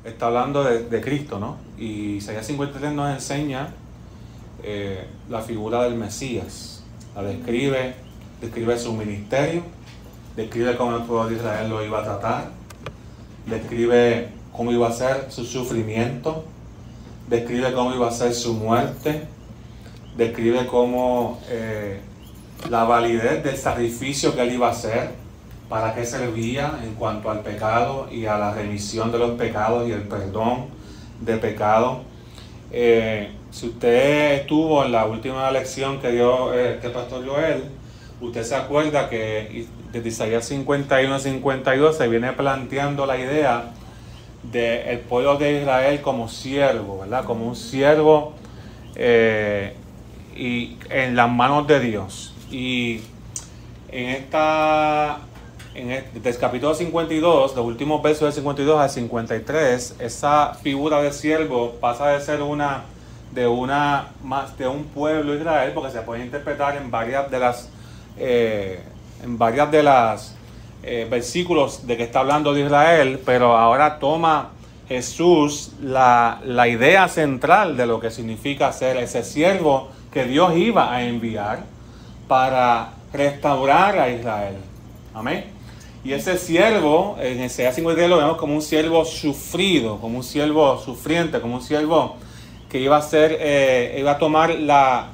está hablando de Cristo, ¿no? Y Isaías 53 nos enseña la figura del Mesías. La describe su ministerio, describe cómo el pueblo de Israel lo iba a tratar, describe cómo iba a ser su sufrimiento, describe cómo iba a ser su muerte, describe cómo la validez del sacrificio que él iba a hacer, para qué servía en cuanto al pecado y a la remisión de los pecados y el perdón de pecado. Si usted estuvo en la última lección que dio el pastor Joel, usted se acuerda que desde Isaías 51 y 52 se viene planteando la idea del pueblo de Israel como siervo, ¿verdad? Como un siervo y en las manos de Dios. Y desde el capítulo 52, los últimos versos del 52 al 53, esa figura de siervo pasa de ser de un pueblo de Israel, porque se puede interpretar en varias de las versículos de que está hablando de Israel, pero ahora toma Jesús la idea central de lo que significa ser ese siervo que Dios iba a enviar para restaurar a Israel. Amén. Y ese siervo, en Isaías 53 lo vemos como un siervo sufrido, como un siervo sufriente, como un siervo que iba a tomar la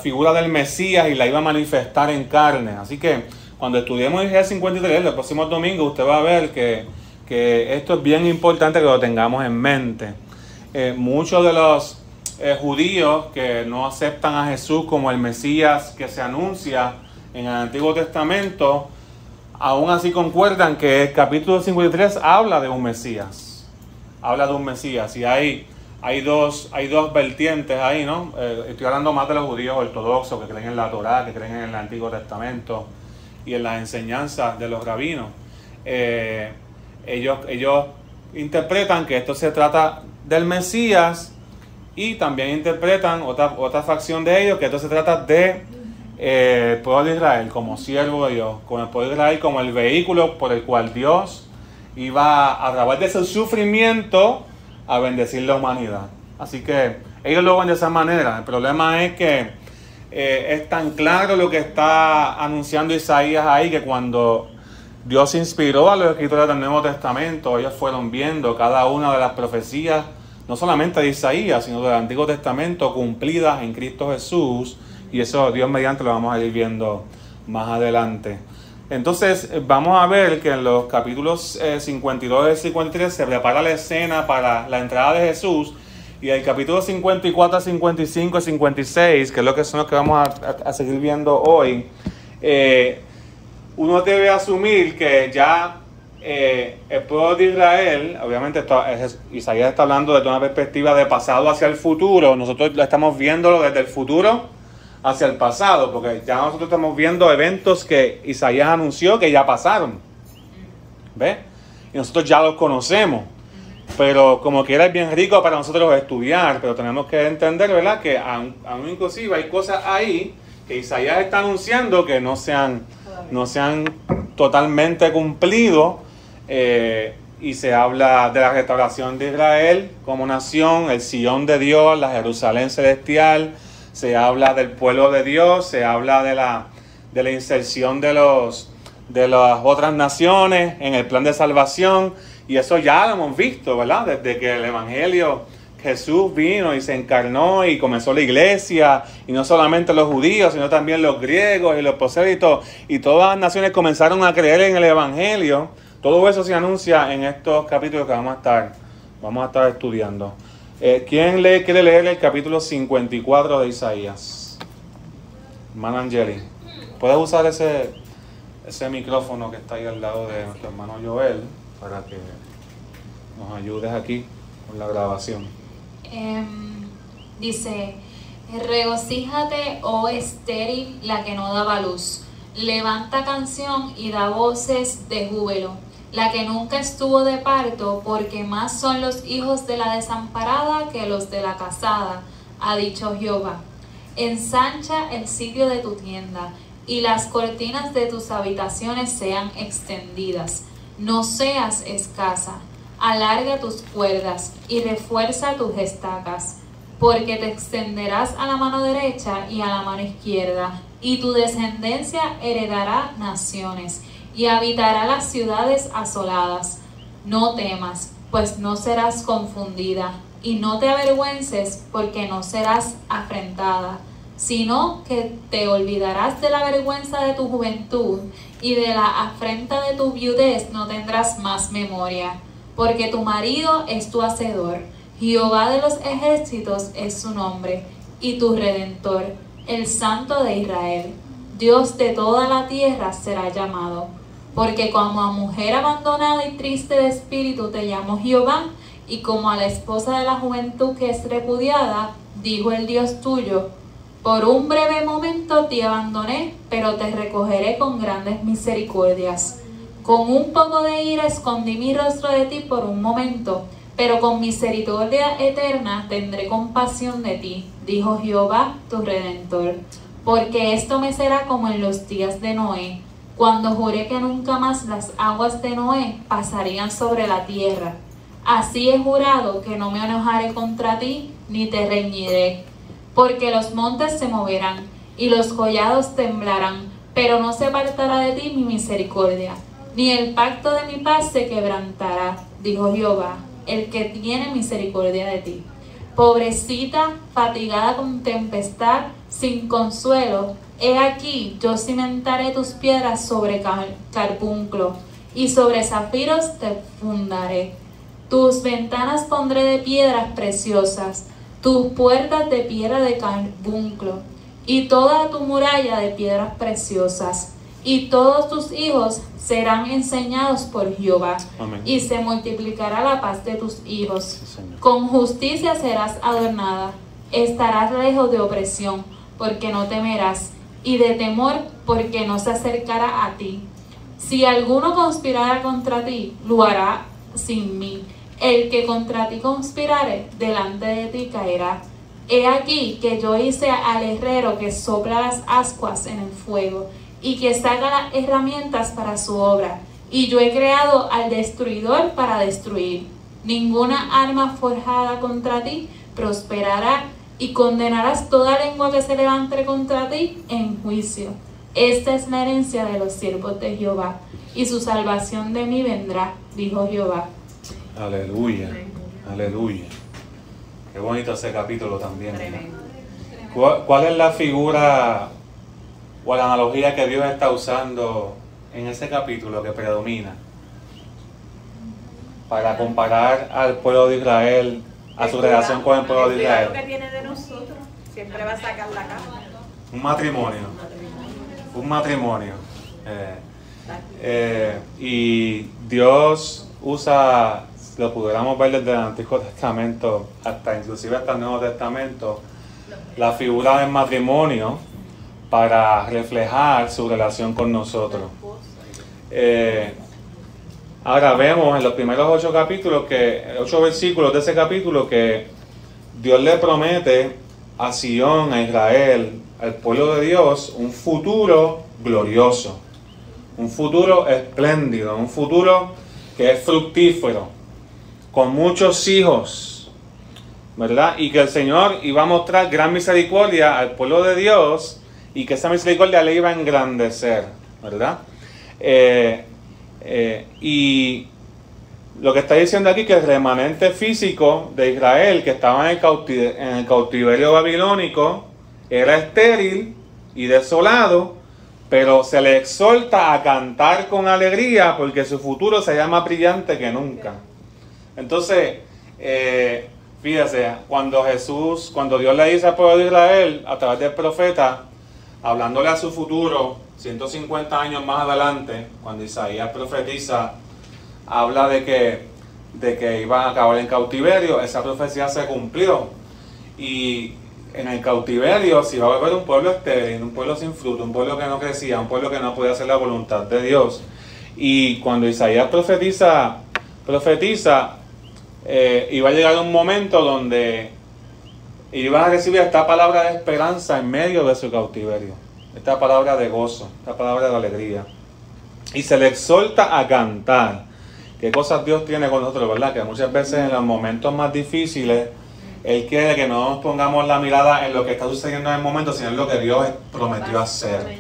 figura del Mesías y la iba a manifestar en carne. Así que cuando estudiemos Isaías 53, los próximos domingos, usted va a ver que esto es bien importante que lo tengamos en mente. Muchos de los judíos que no aceptan a Jesús como el Mesías que se anuncia en el Antiguo Testamento, aún así concuerdan que el capítulo 53 habla de un Mesías. Habla de un Mesías. Y hay dos vertientes ahí, ¿no? Estoy hablando más de los judíos ortodoxos que creen en la Torá, que creen en el Antiguo Testamento y en las enseñanzas de los rabinos. Ellos interpretan que esto se trata del Mesías, y también interpretan otra facción de ellos que esto se trata de el pueblo de Israel como siervo de Dios, con el pueblo de Israel como el vehículo por el cual Dios iba a través de su sufrimiento a bendecir la humanidad. Así que ellos lo ven de esa manera. El problema es que es tan claro lo que está anunciando Isaías ahí, que cuando Dios inspiró a los escritores del Nuevo Testamento, ellos fueron viendo cada una de las profecías, no solamente de Isaías, sino del Antiguo Testamento, cumplidas en Cristo Jesús, y eso Dios mediante lo vamos a ir viendo más adelante. Entonces vamos a ver que en los capítulos 52 y 53 se prepara la escena para la entrada de Jesús, y el capítulo 54, 55 y 56, que es lo que son los que vamos a seguir viendo hoy, uno debe asumir que ya el pueblo de Israel, obviamente Isaías está hablando desde una perspectiva de pasado hacia el futuro. Nosotros lo estamos viéndolo desde el futuro hacia el pasado, porque ya nosotros estamos viendo eventos que Isaías anunció que ya pasaron, ¿ves? Y nosotros ya los conocemos, pero como quiera es bien rico para nosotros estudiar, pero tenemos que entender, ¿verdad?, que aún inclusive hay cosas ahí que Isaías está anunciando que no se han totalmente cumplido. Y se habla de la restauración de Israel como nación, el Sion de Dios, la Jerusalén celestial. Se habla del pueblo de Dios, se habla de la inserción de las otras naciones en el plan de salvación, y eso ya lo hemos visto, ¿verdad? Desde que el Evangelio, Jesús vino y se encarnó y comenzó la iglesia, y no solamente los judíos, sino también los griegos y los prosélitos, y todas las naciones comenzaron a creer en el Evangelio. Todo eso se anuncia en estos capítulos que vamos a estar estudiando. ¿Quién quiere leer el capítulo 54 de Isaías? Hermano Angeli, ¿puedes usar ese micrófono que está ahí al lado de nuestro hermano Joel para que nos ayudes aquí con la grabación? Dice: regocíjate, oh estéril, la que no daba luz. Levanta canción y da voces de júbilo, la que nunca estuvo de parto, porque más son los hijos de la desamparada que los de la casada, ha dicho Jehová. Ensancha el sitio de tu tienda, y las cortinas de tus habitaciones sean extendidas. No seas escasa. alarga tus cuerdas y refuerza tus estacas, porque te extenderás a la mano derecha y a la mano izquierda, y tu descendencia heredará naciones, y habitará las ciudades asoladas. No temas, pues no serás confundida, y no te avergüences, porque no serás afrentada, sino que te olvidarás de la vergüenza de tu juventud, y de la afrenta de tu viudez no tendrás más memoria, porque tu marido es tu hacedor, Jehová de los ejércitos es su nombre, y tu Redentor, el Santo de Israel. Dios de toda la tierra será llamado, porque como a mujer abandonada y triste de espíritu te llamó Jehová, y como a la esposa de la juventud que es repudiada, dijo el Dios tuyo: por un breve momento te abandoné, pero te recogeré con grandes misericordias. Con un poco de ira escondí mi rostro de ti por un momento, pero con misericordia eterna tendré compasión de ti, dijo Jehová tu Redentor. Porque esto me será como en los días de Noé, cuando juré que nunca más las aguas de Noé pasarían sobre la tierra. Así he jurado que no me enojaré contra ti, ni te reñiré. Porque los montes se moverán, y los collados temblarán, pero no se apartará de ti mi misericordia, ni el pacto de mi paz se quebrantará, dijo Jehová, el que tiene misericordia de ti. Pobrecita, fatigada con tempestad, sin consuelo, he aquí, yo cimentaré tus piedras sobre carbunclo, y sobre zafiros te fundaré. Tus ventanas pondré de piedras preciosas, tus puertas de piedra de carbunclo, y toda tu muralla de piedras preciosas, y todos tus hijos serán enseñados por Jehová. Amén. Y se multiplicará la paz de tus hijos. Sí, con justicia serás adornada, estarás lejos de opresión, porque no temerás, y de temor, porque no se acercará a ti. Si alguno conspirara contra ti, lo hará sin mí. El que contra ti conspirare, delante de ti caerá. He aquí que yo hice al herrero que sopla las ascuas en el fuego, y que saca las herramientas para su obra, y yo he creado al destruidor para destruir. Ninguna arma forjada contra ti prosperará, y condenarás toda lengua que se levante contra ti en juicio. Esta es la herencia de los siervos de Jehová, y su salvación de mí vendrá, dijo Jehová. Aleluya, aleluya. Qué bonito ese capítulo también, ¿verdad? ¿Cuál es la figura o la analogía que Dios está usando en ese capítulo que predomina para comparar al pueblo de Israel, a su relación con el pueblo de Israel? El que tiene de nosotros siempre va a sacar la cara. Un matrimonio. Un matrimonio. Y Dios usa, lo pudiéramos ver desde el Antiguo Testamento hasta inclusive hasta el Nuevo Testamento, la figura del matrimonio para reflejar su relación con nosotros. Ahora vemos en los primeros 8 versículos de ese capítulo que Dios le promete a Sion, a Israel, al pueblo de Dios, un futuro glorioso, un futuro espléndido, un futuro que es fructífero, con muchos hijos, ¿verdad? Y que el Señor iba a mostrar gran misericordia al pueblo de Dios, y que esa misericordia le iba a engrandecer, ¿verdad? Y lo que está diciendo aquí, que el remanente físico de Israel que estaba en el cautiverio babilónico era estéril y desolado, pero se le exhorta a cantar con alegría porque su futuro será más brillante que nunca. Entonces, fíjese, cuando Dios le dice al pueblo de Israel a través del profeta, hablándole a su futuro 150 años más adelante, cuando Isaías profetiza, habla de que iban a acabar en cautiverio, esa profecía se cumplió. Y en el cautiverio se iba a volver un pueblo estéril, un pueblo sin fruto, un pueblo que no crecía, un pueblo que no podía hacer la voluntad de Dios. Y cuando Isaías profetiza, iba a llegar un momento donde iban a recibir esta palabra de esperanza en medio de su cautiverio, esta palabra de gozo, esta palabra de alegría. Y se le exhorta a cantar, qué cosas Dios tiene con nosotros, ¿verdad? Que muchas veces en los momentos más difíciles, Él quiere que no nos pongamos la mirada en lo que está sucediendo en el momento, sino en lo que Dios prometió hacer.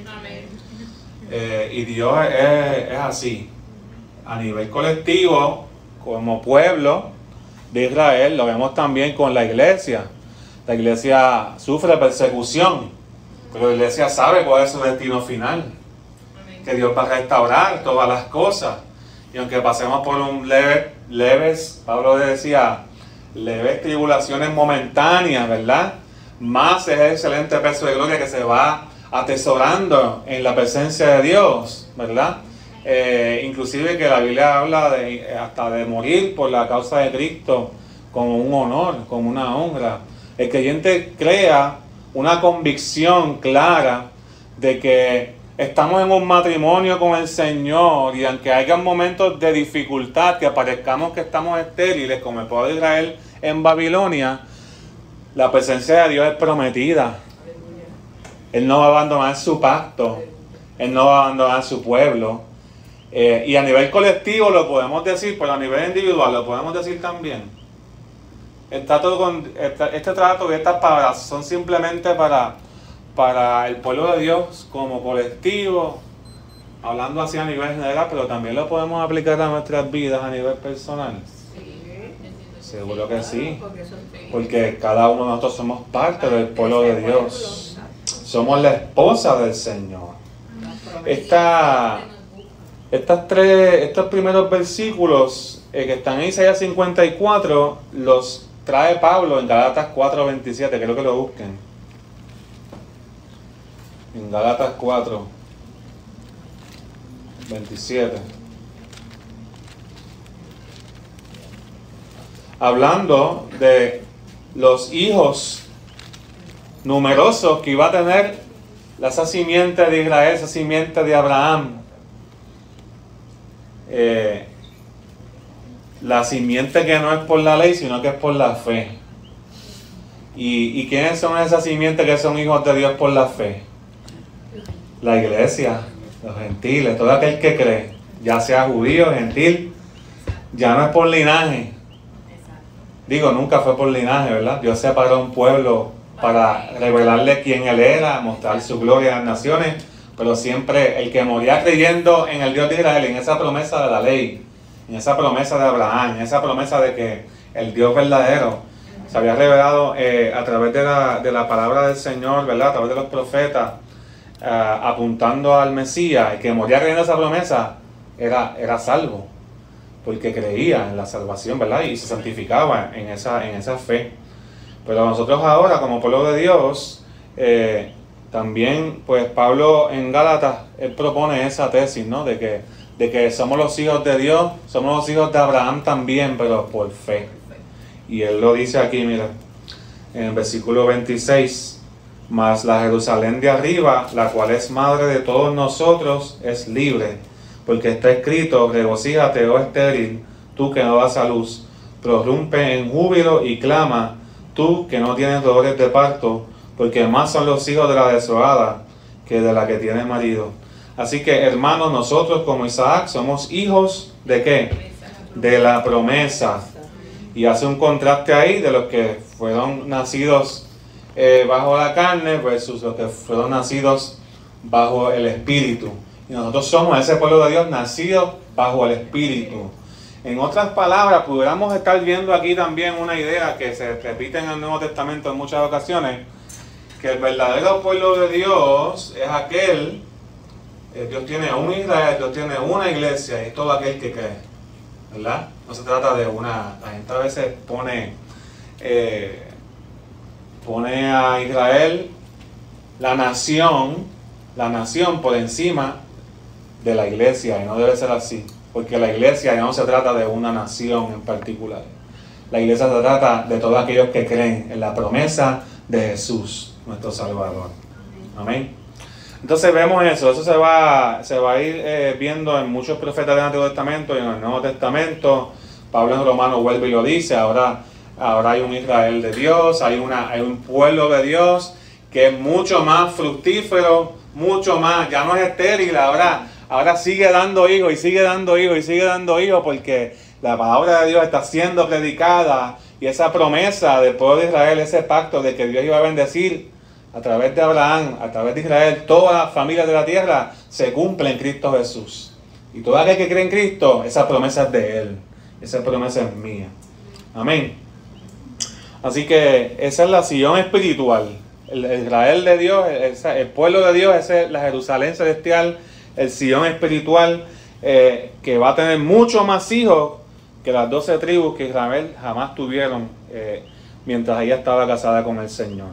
Y Dios es así. A nivel colectivo, como pueblo de Israel, lo vemos también con la iglesia. La iglesia sufre persecución, pero la iglesia sabe cuál es su destino final. Que Dios va a restaurar todas las cosas. Y aunque pasemos por un leves, Pablo decía, leves tribulaciones momentáneas, ¿verdad? Más es el excelente peso de gloria que se va atesorando en la presencia de Dios, ¿verdad? Inclusive que la Biblia habla hasta de morir por la causa de Cristo como un honor, como una honra. El creyente crea una convicción clara de que estamos en un matrimonio con el Señor, y aunque haya momentos de dificultad, que parezcamos que estamos estériles como el pueblo de Israel en Babilonia, la presencia de Dios es prometida. Él no va a abandonar su pacto, Él no va a abandonar su pueblo. Y a nivel colectivo lo podemos decir, pero a nivel individual lo podemos decir también. Este trato y estas palabras son simplemente para el pueblo de Dios como colectivo, hablando así a nivel general, pero también lo podemos aplicar a nuestras vidas a nivel personal. Seguro que sí, porque cada uno de nosotros somos parte del pueblo de Dios. Somos la esposa del Señor. Estos primeros versículos que están en Isaías 54 los trae Pablo en Gálatas 4:27. Quiero que lo busquen. En Gálatas 4:27. Hablando de los hijos numerosos que iba a tener esa simiente de Israel, esa simiente de Abraham. La simiente que no es por la ley, sino que es por la fe. ¿Y quiénes son esas simientes que son hijos de Dios por la fe? La iglesia, los gentiles, todo aquel que cree, ya sea judío, gentil, ya no es por linaje. Digo, nunca fue por linaje, ¿verdad? Dios separó un pueblo para revelarle quién Él era, mostrar su gloria a las naciones, pero siempre el que moría creyendo en el Dios de Israel, en esa promesa de la ley, en esa promesa de Abraham, en esa promesa de que el Dios verdadero se había revelado a través de la palabra del Señor, ¿verdad? A través de los profetas, apuntando al Mesías. El que moría creyendo esa promesa era salvo, porque creía en la salvación, ¿verdad? Y se santificaba en esa fe. Pero nosotros ahora, como pueblo de Dios, también, pues Pablo en Gálatas, él propone esa tesis, ¿no? De que somos los hijos de Dios, somos los hijos de Abraham también, pero por fe. Y él lo dice aquí, mira, en el versículo 26, mas la Jerusalén de arriba, la cual es madre de todos nosotros, es libre, porque está escrito, regocíjate, oh estéril, tú que no das a luz, prorrumpe en júbilo y clama, tú que no tienes dolores de parto, porque más son los hijos de la deshoada que de la que tiene marido. Así que, hermanos, nosotros como Isaac somos hijos ¿de qué? De la promesa. Y hace un contraste ahí de los que fueron nacidos bajo la carne versus los que fueron nacidos bajo el Espíritu. Y nosotros somos ese pueblo de Dios nacido bajo el Espíritu. En otras palabras, pudiéramos estar viendo aquí también una idea que se repite en el Nuevo Testamento en muchas ocasiones, que el verdadero pueblo de Dios es aquel, Dios tiene un Israel, Dios tiene una iglesia, y es todo aquel que cree, ¿verdad? No se trata de una, la gente a veces pone a Israel, la nación por encima de la iglesia, y no debe ser así. Porque la iglesia ya no se trata de una nación en particular. La iglesia se trata de todos aquellos que creen en la promesa de Jesús, nuestro Salvador. Amén. Entonces vemos eso se va a ir viendo en muchos profetas del Antiguo Testamento y en el Nuevo Testamento. Pablo en Romanos vuelve y lo dice, ahora hay un Israel de Dios, hay un pueblo de Dios que es mucho más fructífero, mucho más, ya no es estéril, ahora ahora sigue dando hijos y sigue dando hijos y sigue dando hijos, porque la palabra de Dios está siendo predicada, y esa promesa del pueblo de Israel, ese pacto de que Dios iba a bendecir a través de Abraham, a través de Israel, todas las familias de la tierra, se cumple en Cristo Jesús. Y todo aquel que cree en Cristo, esa promesa es de Él, esa promesa es mía. Amén. Así que esa es la Sion espiritual. El Israel de Dios, el pueblo de Dios, esa es la Jerusalén celestial, el Sion espiritual, que va a tener mucho más hijos que las 12 tribus que Israel jamás tuvieron mientras ella estaba casada con el Señor.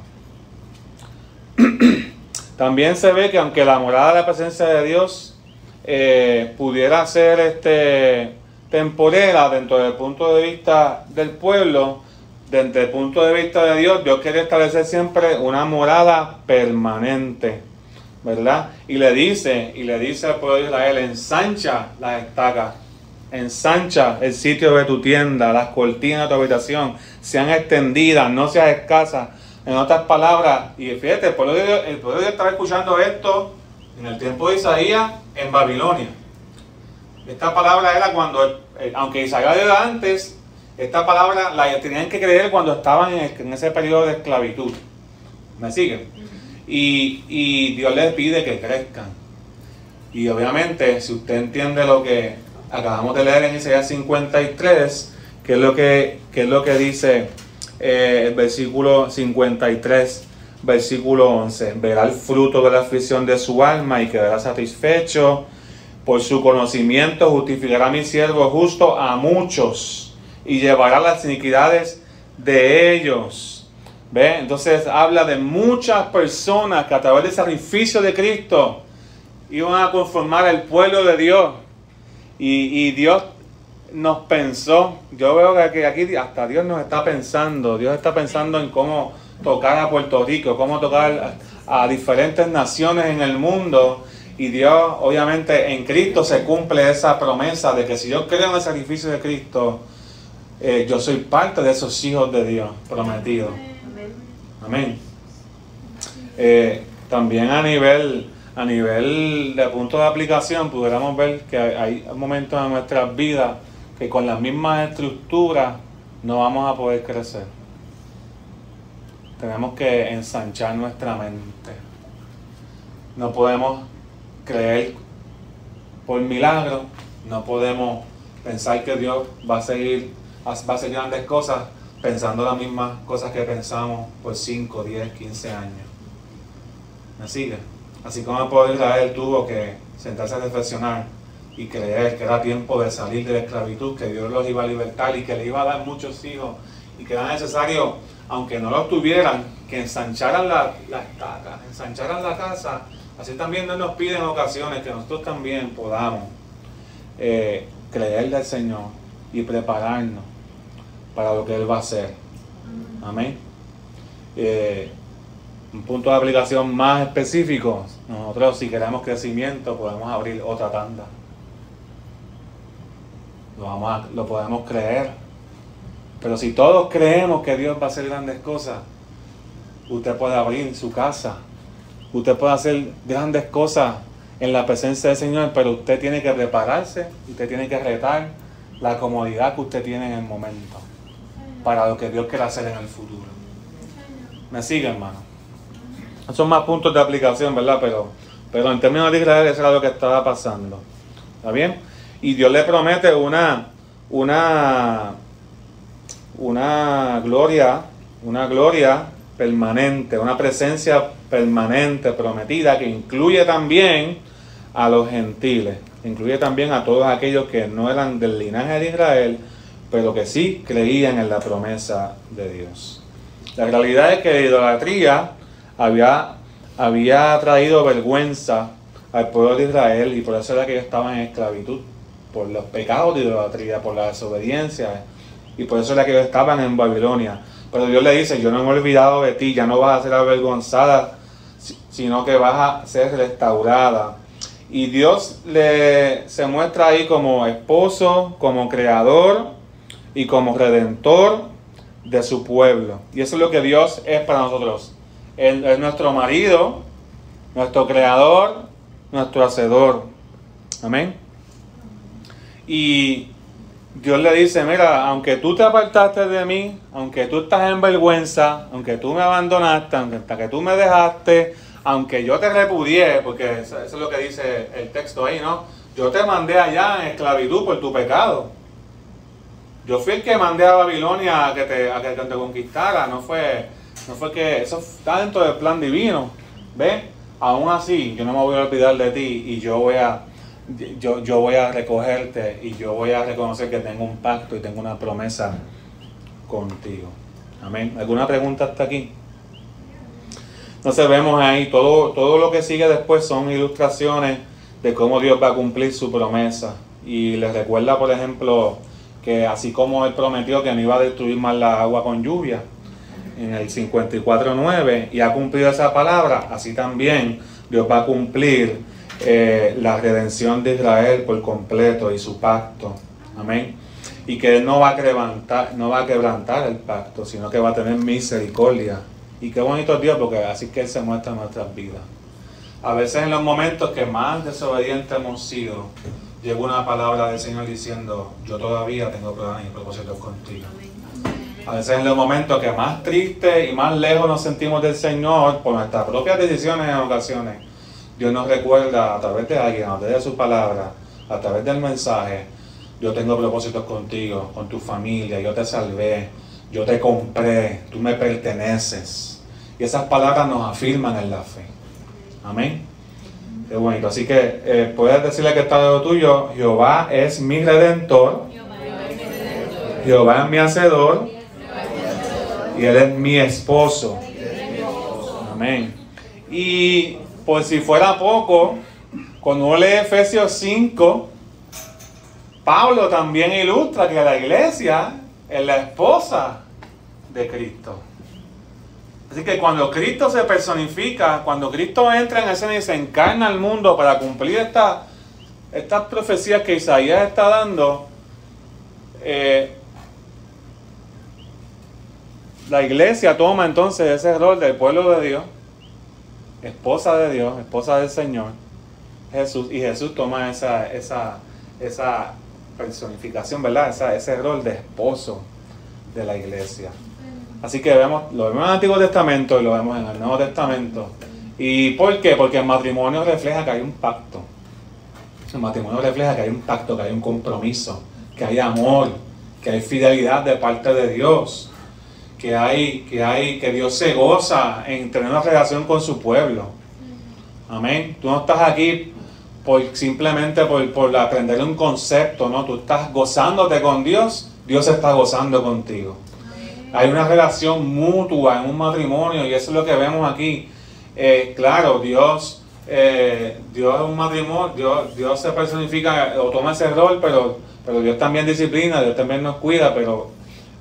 También se ve que aunque la morada de la presencia de Dios pudiera ser temporera dentro del punto de vista del pueblo, desde el punto de vista de Dios, Dios quiere establecer siempre una morada permanente, ¿verdad? Y le dice al pueblo de Israel: ensancha las estacas, ensancha el sitio de tu tienda, las cortinas de tu habitación, sean extendidas, no sean escasas. En otras palabras, y fíjate, el pueblo de Dios estaba escuchando esto en el tiempo de Isaías en Babilonia. Esta palabra era cuando, aunque Isaías era antes, esta palabra la tenían que creer cuando estaban en ese periodo de esclavitud. ¿Me siguen? Y Dios les pide que crezcan. Y obviamente, si usted entiende lo que acabamos de leer en Isaías 53, que es lo que dice el versículo 53, versículo 11: verá el fruto de la aflicción de su alma y quedará satisfecho. Por su conocimiento justificará a mi siervo justo a muchos y llevará las iniquidades de ellos. ¿Ve? Entonces habla de muchas personas que a través del sacrificio de Cristo iban a conformar el pueblo de Dios. Y Dios nos pensó. Yo veo que aquí hasta Dios nos está pensando. Dios está pensando en cómo tocar a Puerto Rico, cómo tocar a diferentes naciones en el mundo. Y Dios, obviamente, en Cristo se cumple esa promesa de que si yo creo en el sacrificio de Cristo, yo soy parte de esos hijos de Dios prometidos. Amén. También a nivel de punto de aplicación, pudiéramos ver que hay momentos en nuestras vidas que con las mismas estructuras no vamos a poder crecer. Tenemos que ensanchar nuestra mente. No podemos creer por milagro, no podemos pensar que Dios va a hacer grandes cosas pensando las mismas cosas que pensamos por 5, 10, 15 años. ¿Me sigue? Así como el pueblo de Israel tuvo que sentarse a reflexionar y creer que era tiempo de salir de la esclavitud, que Dios los iba a libertar y que le iba a dar muchos hijos, y que era necesario, aunque no los tuvieran, que ensancharan las estacas, ensancharan la casa. Así también Dios nos pide en ocasiones que nosotros también podamos creerle al Señor y prepararnos para lo que Él va a hacer. Amén. Un punto de aplicación más específico: nosotros, si queremos crecimiento, podemos abrir otra tanda. Lo podemos creer. Pero si todos creemos que Dios va a hacer grandes cosas, usted puede abrir su casa. Usted puede hacer grandes cosas en la presencia del Señor, pero usted tiene que prepararse, usted tiene que retar la comodidad que usted tiene en el momento para lo que Dios quiere hacer en el futuro. ¿Me sigue, hermano? Son más puntos de aplicación, ¿verdad? Pero en términos de Israel, eso era lo que estaba pasando. ¿Está bien? Y Dios le promete una gloria permanente, una presencia permanente, prometida, que incluye también a los gentiles, incluye también a todos aquellos que no eran del linaje de Israel, pero que sí creían en la promesa de Dios. La realidad es que la idolatría había traído vergüenza al pueblo de Israel, y por eso era que ellos estaban en esclavitud, por los pecados de idolatría, por la desobediencia, y por eso era que ellos estaban en Babilonia. Pero Dios le dice: yo no me he olvidado de ti, ya no vas a ser avergonzada, sino que vas a ser restaurada. Y Dios se muestra ahí como esposo, como creador y como redentor de su pueblo. Y eso es lo que Dios es para nosotros. Él es nuestro marido, nuestro creador, nuestro hacedor. Amén. Y Dios le dice, mira, aunque tú te apartaste de mí, aunque tú estás en vergüenza, aunque tú me abandonaste, aunque tú me dejaste, aunque yo te repudié, porque eso es lo que dice el texto ahí, ¿no? Yo te mandé allá en esclavitud por tu pecado. Yo fui el que mandé a Babilonia a que te conquistara, no fue que eso está dentro del plan divino. ¿Ves? Aún así, yo no me voy a olvidar de ti y yo voy a recogerte y yo voy a reconocer que tengo un pacto y tengo una promesa contigo. Amén. ¿Alguna pregunta hasta aquí? Entonces vemos ahí todo lo que sigue después son ilustraciones de cómo Dios va a cumplir su promesa. Y les recuerda, por ejemplo, que así como Él prometió que no iba a destruir más la agua con lluvia, en el 54:9, y ha cumplido esa palabra, así también Dios va a cumplir la redención de Israel por completo y su pacto. Amén. Y que Él no va a quebrantar el pacto, sino que va a tener misericordia. Y qué bonito es Dios, porque así que Él se muestra en nuestras vidas. A veces en los momentos que más desobedientes hemos sido, llega una palabra del Señor diciendo, yo todavía tengo planes y propósitos contigo. A veces en los momentos que más tristes y más lejos nos sentimos del Señor, por nuestras propias decisiones en ocasiones, Dios nos recuerda a través de alguien, a través de su palabra, a través del mensaje, yo tengo propósitos contigo, con tu familia, yo te salvé, yo te compré, tú me perteneces. Y esas palabras nos afirman en la fe. Amén. Qué bonito. Así que puedes decirle que está de lo tuyo, Jehová es mi redentor, Jehová es mi hacedor, y Él es mi esposo. Amén. Y por si fuera poco, cuando uno lee Efesios 5, Pablo también ilustra que la iglesia es la esposa de Cristo. Así que cuando Cristo se personifica, cuando Cristo entra en escena y se encarna al mundo para cumplir estas profecías que Isaías está dando, la iglesia toma entonces ese rol del pueblo de Dios, esposa de Dios, esposa del Señor, Jesús, y Jesús toma esa personificación, ¿verdad? Ese rol de esposo de la iglesia. Así que lo vemos en el Antiguo Testamento y lo vemos en el Nuevo Testamento. ¿Y por qué? Porque el matrimonio refleja que hay un pacto. El matrimonio refleja que hay un pacto, que hay un compromiso, que hay amor, que hay fidelidad de parte de Dios, que Dios se goza en tener una relación con su pueblo. Amén. Tú no estás aquí simplemente por aprender un concepto, ¿no? Tú estás gozándote con Dios, Dios se está gozando contigo. Hay una relación mutua en un matrimonio y eso es lo que vemos aquí. Claro, Dios es un matrimonio, Dios se personifica o toma ese rol, pero Dios también disciplina, Dios también nos cuida, pero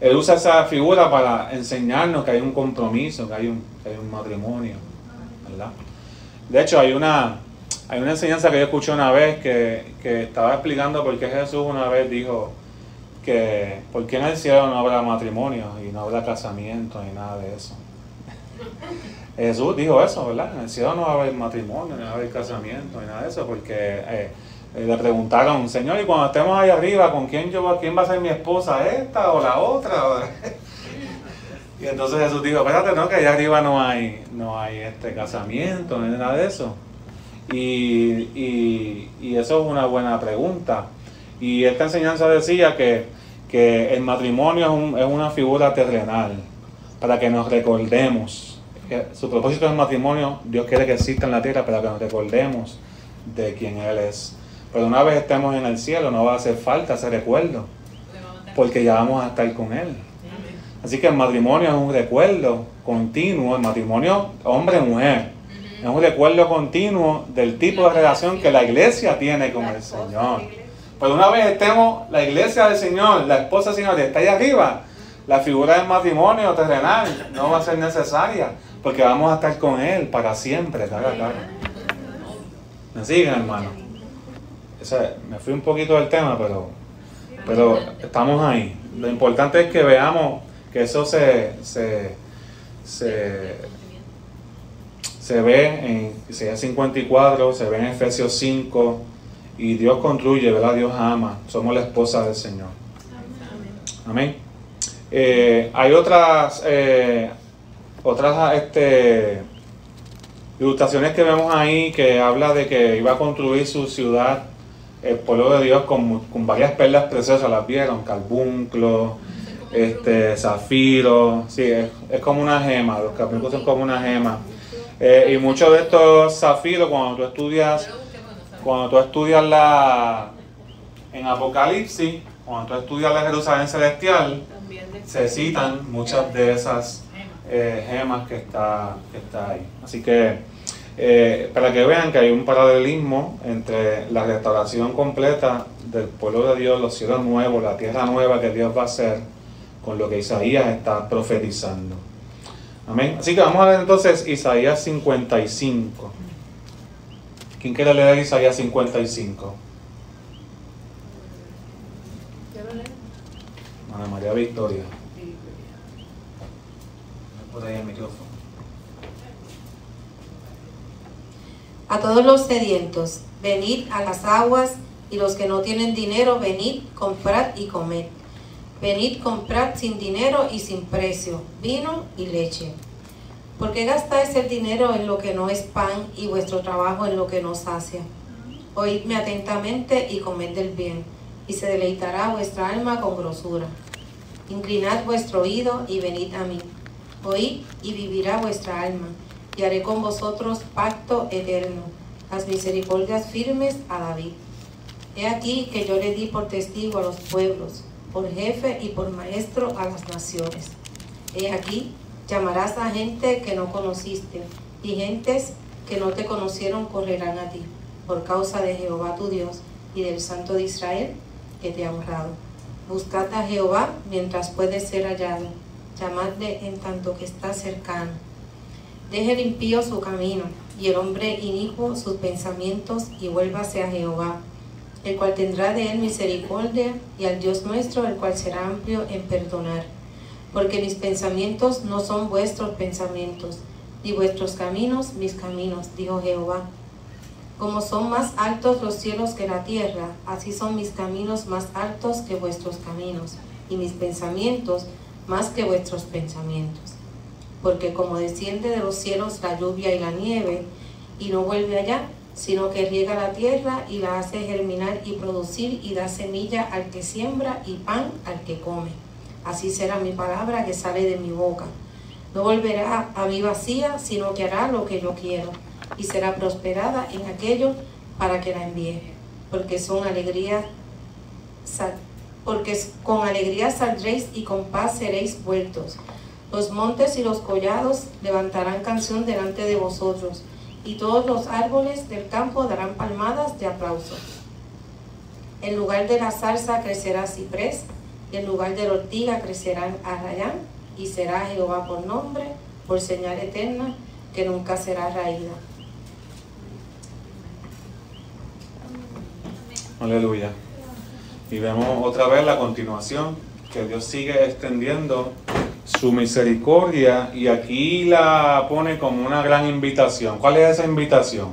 Él usa esa figura para enseñarnos que hay un compromiso, que hay un matrimonio, ¿verdad? De hecho, hay una enseñanza que yo escuché una vez que estaba explicando por qué Jesús una vez dijo que por qué en el cielo no habrá matrimonio y no habrá casamiento ni nada de eso. Jesús dijo eso, ¿verdad? En el cielo no va a haber matrimonio, ni va a haber casamiento ni nada de eso, porque le preguntaron, Señor, y cuando estemos ahí arriba, ¿quién va a ser mi esposa, esta o la otra? Y entonces Jesús dijo, espérate, no, que allá arriba no hay casamiento ni nada de eso. Y eso es una buena pregunta. Y esta enseñanza decía que el matrimonio es una figura terrenal, para que nos recordemos. Su propósito del matrimonio, Dios quiere que exista en la tierra para que nos recordemos de quién Él es. Pero una vez estemos en el cielo, no va a hacer falta ese recuerdo, porque ya vamos a estar con Él. Así que el matrimonio es un recuerdo continuo, el matrimonio hombre-mujer. Es un recuerdo continuo del tipo de relación que la iglesia tiene con el Señor. Pero una vez estemos, la iglesia del Señor, la esposa del Señor está ahí arriba, la figura del matrimonio terrenal no va a ser necesaria, porque vamos a estar con Él para siempre, claro. ¿Me siguen, hermano? Me fui un poquito del tema, pero estamos ahí. Lo importante es que veamos que eso se ve en Isaías 54, se ve en Efesios 5, y Dios construye, ¿verdad? Dios ama, somos la esposa del Señor. Amén. Hay otras ilustraciones que vemos ahí que habla de que iba a construir su ciudad, el pueblo de Dios, con varias perlas preciosas. ¿Las vieron? Carbunclo, zafiro. Sí, es como una gema, los carbunclos son como una gema. Y muchos de estos zafiros, cuando tú estudias en Apocalipsis, cuando tú estudias la Jerusalén celestial, se citan muchas de esas gemas que está ahí. Así que para que vean que hay un paralelismo entre la restauración completa del pueblo de Dios, los cielos nuevos, la tierra nueva que Dios va a hacer, con lo que Isaías está profetizando. Amén. Así que vamos a ver entonces Isaías 55. ¿Quién quiere leer Isaías 55? Ana María Victoria. Por ahí el micrófono. A todos los sedientos, venid a las aguas, y los que no tienen dinero, venid, comprad y comed. Venid, comprad sin dinero y sin precio, vino y leche. ¿Por qué gastáis el dinero en lo que no es pan y vuestro trabajo en lo que no sacia? Oídme atentamente y comed del bien, y se deleitará vuestra alma con grosura. Inclinad vuestro oído y venid a mí. Oíd y vivirá vuestra alma, y haré con vosotros pacto eterno, las misericordias firmes a David. He aquí que yo le di por testigo a los pueblos, por jefe y por maestro a las naciones. He aquí, llamarás a gente que no conociste, y gentes que no te conocieron correrán a ti, por causa de Jehová tu Dios y del Santo de Israel, que te ha honrado. Buscad a Jehová mientras puede ser hallado, llamadle en tanto que está cercano. Deje el impío su camino, y el hombre inicuo sus pensamientos, y vuélvase a Jehová, el cual tendrá de él misericordia, y al Dios nuestro, el cual será amplio en perdonar. Porque mis pensamientos no son vuestros pensamientos, ni vuestros caminos mis caminos, dijo Jehová. Como son más altos los cielos que la tierra, así son mis caminos más altos que vuestros caminos, y mis pensamientos más que vuestros pensamientos. Porque como desciende de los cielos la lluvia y la nieve, y no vuelve allá, sino que riega la tierra y la hace germinar y producir, y da semilla al que siembra y pan al que come. Así será mi palabra que sale de mi boca. No volverá a mí vacía, sino que hará lo que yo quiero, y será prosperada en aquello para que la envíe. Porque con alegría saldréis y con paz seréis vueltos. Los montes y los collados levantarán canción delante de vosotros, y todos los árboles del campo darán palmadas de aplauso. En lugar de la zarza crecerá ciprés, y en lugar de la ortiga crecerá arrayán, y será Jehová por nombre, por señal eterna, que nunca será raída. Aleluya. Y vemos otra vez la continuación, que Dios sigue extendiendo su misericordia, y aquí la pone como una gran invitación. ¿Cuál es esa invitación?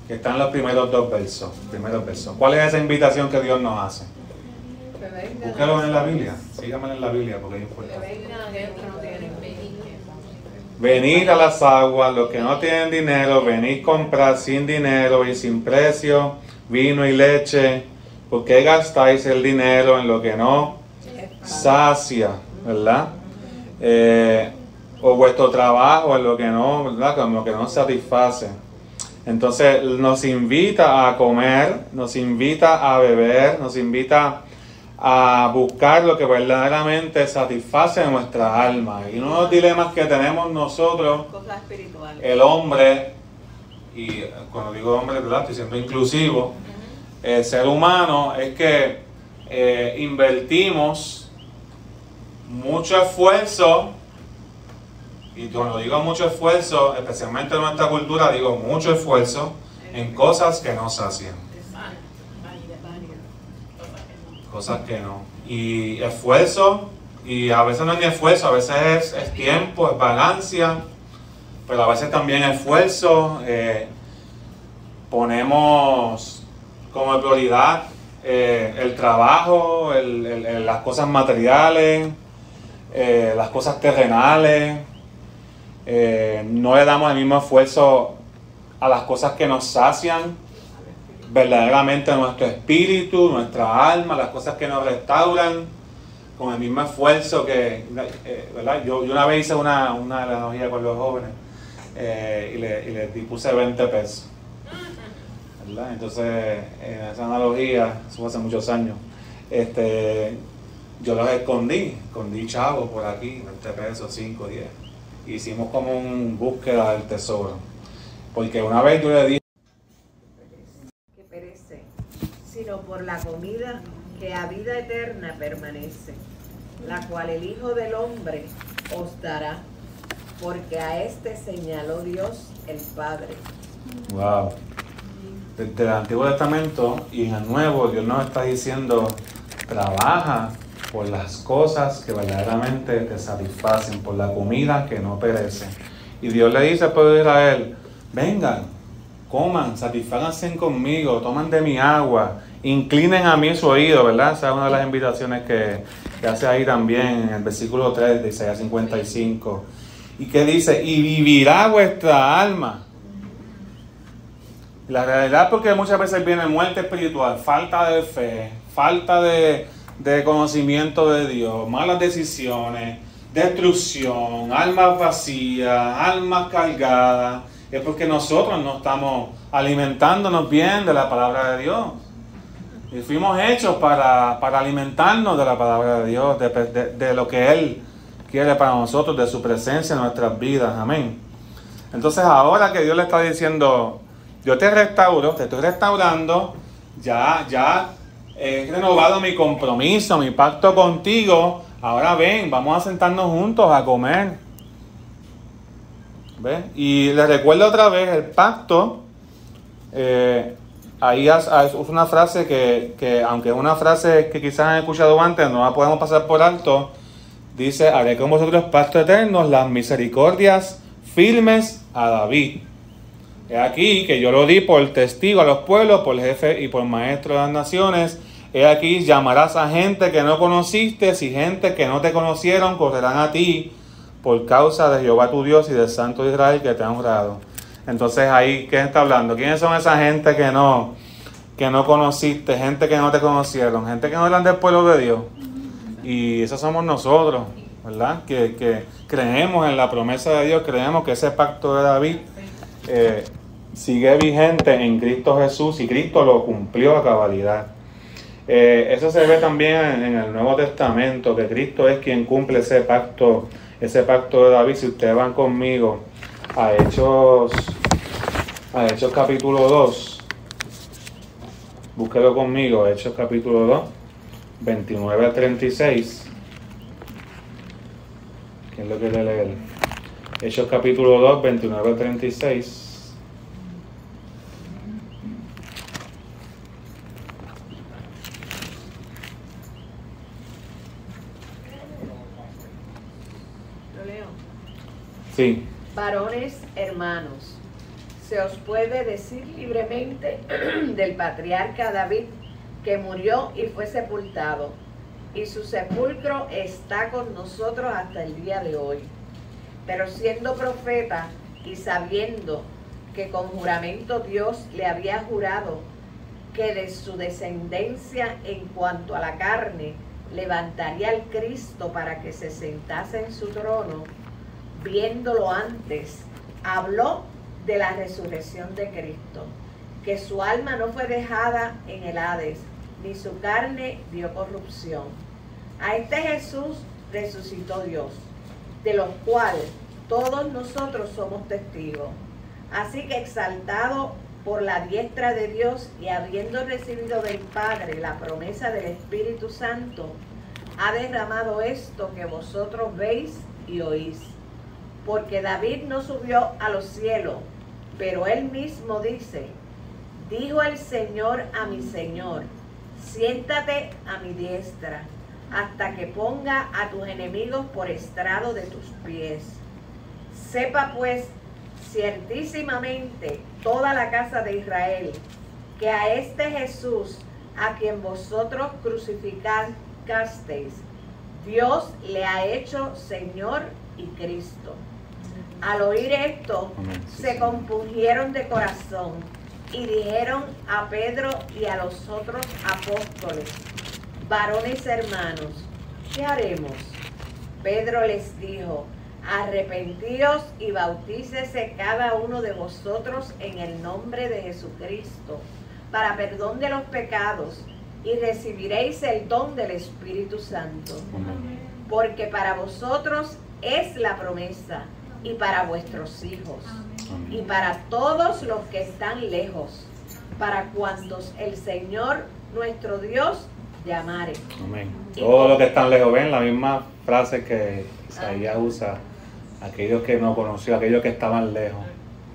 Que está en los primeros dos versos. ¿Cuál es esa invitación que Dios nos hace? Búsquelo en la Biblia. Síganme en la Biblia porque es importante. Venid a las aguas, los que no tienen dinero, venid comprar sin dinero y sin precio vino y leche. ¿Por qué gastáis el dinero en lo que no sacia, verdad? O vuestro trabajo en lo que no, ¿verdad? Con lo que no satisface. Entonces nos invita a comer, nos invita a beber, nos invita a buscar lo que verdaderamente satisface nuestra alma. Y uno de los dilemas que tenemos nosotros, el hombre, y cuando digo hombre, ¿verdad? Estoy siendo inclusivo, el ser humano, es que invertimos mucho esfuerzo, y cuando digo mucho esfuerzo, especialmente en nuestra cultura, digo mucho esfuerzo en cosas que no sacian. Cosas que no. Y esfuerzo, y a veces no es ni esfuerzo, a veces es tiempo, es vagancia, pero a veces también esfuerzo. Ponemos como prioridad el trabajo, las cosas materiales, las cosas terrenales. No le damos el mismo esfuerzo a las cosas que nos sacian verdaderamente nuestro espíritu, nuestra alma, las cosas que nos restauran, con el mismo esfuerzo que, ¿verdad? Yo una vez hice una analogía con los jóvenes y les puse 20 pesos, ¿verdad? Entonces, en esa analogía, eso fue hace muchos años, yo los escondí chavos por aquí, 20 pesos, 5, 10. Hicimos como una búsqueda del tesoro. Porque una vez yo le dije que perece, sino por la comida que a vida eterna permanece, la cual el Hijo del Hombre os dará, porque a este señaló Dios el Padre. wow. Desde el Antiguo Testamento y en el Nuevo, Dios nos está diciendo, trabaja por las cosas que verdaderamente te satisfacen, por la comida que no perece. Y Dios le dice al pueblo de Israel, vengan, coman, satisfáganse conmigo, toman de mi agua, inclinen a mí su oído, ¿verdad? Esa es una de las invitaciones que hace ahí también en el versículo 3 de Isaías 55. ¿Y qué dice? Y vivirá vuestra alma. La realidad, porque muchas veces viene muerte espiritual, falta de fe, falta de conocimiento de Dios, malas decisiones, destrucción, almas vacías, almas cargadas, es porque nosotros no estamos alimentándonos bien de la palabra de Dios. Y fuimos hechos para alimentarnos de la palabra de Dios, de lo que Él quiere para nosotros, de su presencia en nuestras vidas. Amén. Entonces ahora que Dios le está diciendo, yo te restauro, te estoy restaurando, ya he renovado mi compromiso, mi pacto contigo, ahora ven, vamos a sentarnos juntos a comer. ¿Ven? Y les recuerdo otra vez el pacto. Ahí es una frase que aunque es una frase que quizás han escuchado antes, no la podemos pasar por alto. Dice, haré con vosotros pacto eterno, las misericordias firmes a David. He aquí que yo lo di por testigo a los pueblos, por jefe y por maestro de las naciones. He aquí llamarás a gente que no conociste y gente que no te conocieron correrán a ti por causa de Jehová tu Dios y del Santo de Israel que te ha honrado. Entonces ahí, ¿quién está hablando? ¿Quiénes son esa gente que no conociste? Gente que no te conocieron, gente que no eran del pueblo de Dios. Y esos somos nosotros, ¿verdad? Que creemos en la promesa de Dios, creemos que ese pacto de David sigue vigente en Cristo Jesús y Cristo lo cumplió a cabalidad. Eso se ve también en el Nuevo Testamento, que Cristo es quien cumple ese pacto de David. Si ustedes van conmigo a Hechos capítulo 2, búsquelo conmigo, Hechos capítulo 2, 29 al 36. ¿Quién lo quiere leer? Hechos capítulo 2, 29 al 36. ¿Lo leo? Sí. Varones hermanos, se os puede decir libremente del patriarca David, que murió y fue sepultado, y su sepulcro está con nosotros hasta el día de hoy. Pero siendo profeta y sabiendo que con juramento Dios le había jurado que de su descendencia en cuanto a la carne levantaría al Cristo para que se sentase en su trono, viéndolo antes, habló de la resurrección de Cristo, que su alma no fue dejada en el Hades, ni su carne vio corrupción. A este Jesús resucitó Dios, de los cuales todos nosotros somos testigos. Así que exaltado por la diestra de Dios y habiendo recibido del Padre la promesa del Espíritu Santo, ha derramado esto que vosotros veis y oís. Porque David no subió a los cielos, pero él mismo dice, dijo el Señor a mi Señor, siéntate a mi diestra, hasta que ponga a tus enemigos por estrado de tus pies. Sepa pues ciertísimamente toda la casa de Israel, que a este Jesús, a quien vosotros crucificasteis, Dios le ha hecho Señor y Cristo. Al oír esto, se compungieron de corazón y dijeron a Pedro y a los otros apóstoles: varones hermanos, ¿qué haremos? Pedro les dijo: arrepentíos y bautícese cada uno de vosotros en el nombre de Jesucristo para perdón de los pecados, y recibiréis el don del Espíritu Santo. Porque para vosotros es la promesa, y para vuestros hijos, y para todos los que están lejos, para cuantos el Señor nuestro Dios llamare. Amén. Todos los que están lejos, ven la misma frase que Isaías usa: aquellos que no conoció, aquellos que estaban lejos.